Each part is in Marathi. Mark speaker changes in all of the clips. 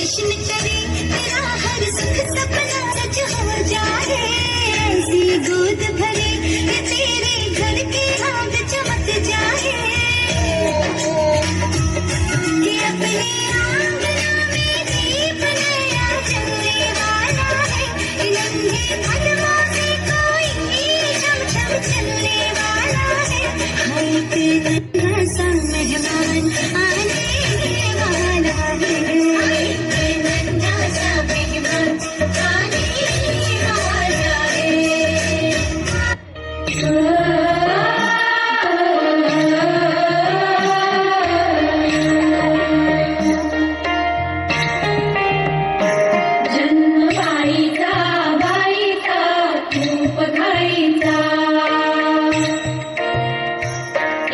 Speaker 1: जश्न करे तेरा हर सुख सपना सच हो जाए। ऐसी गोद भरे ये तेरे घर की आग चमक जाए कि अपने आंगना में दीप नया जलने वाला है। नन्हे कदमों से कोई छम छम चलने वाला है। हर एक नन्हा सा मेहमान आने वाला है। नन्हा सा मेहमान आने वाला है। जन्म बाईचा बाईचा रूप घाईचा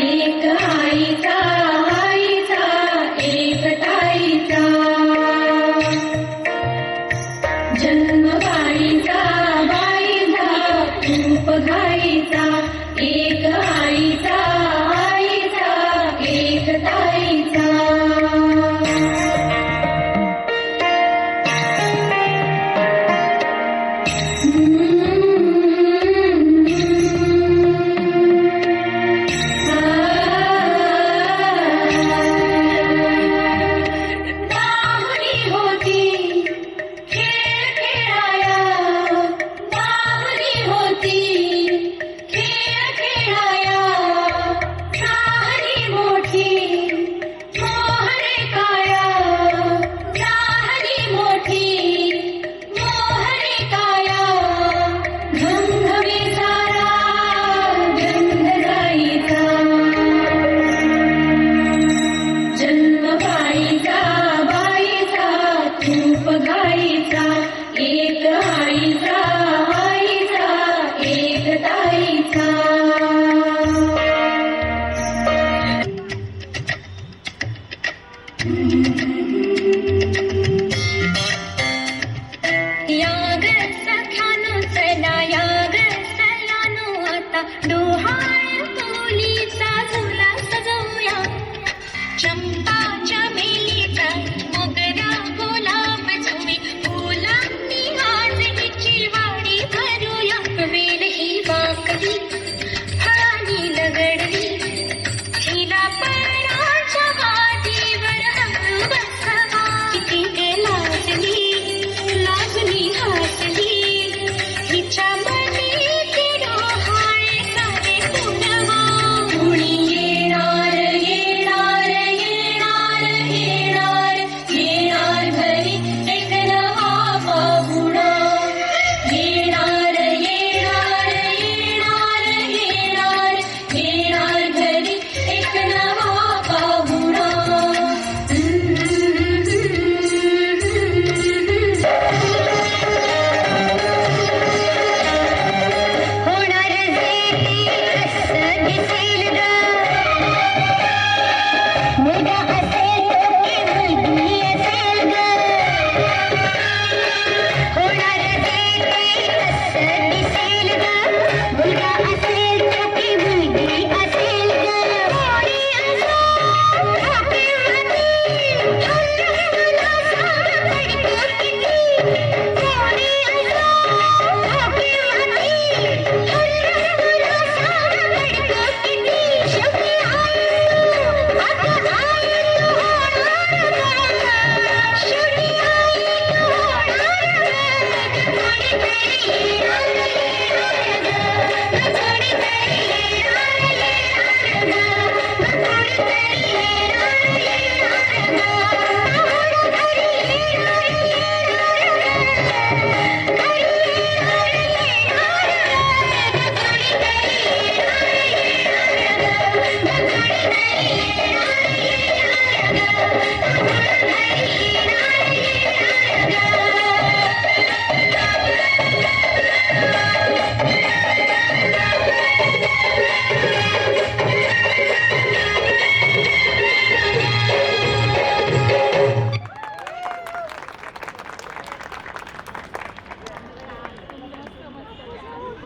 Speaker 1: एक आईचा आईचा एक ताईचा। जन्म बाईचा बाईचा रूप घाईचा एक आईचा आईचा एक ताईचा। बाहुली होती खेळ खेळाया बाहुली होती खेळ खेळाया। साहरी मोठी मोहरे काया साहरी मोठी मोहरे काया। घमघमे सारा गंध गाईचा। जन्म बाईचा बाईचा रूप घाईचा एक आईचा आईचा एक ताईचा।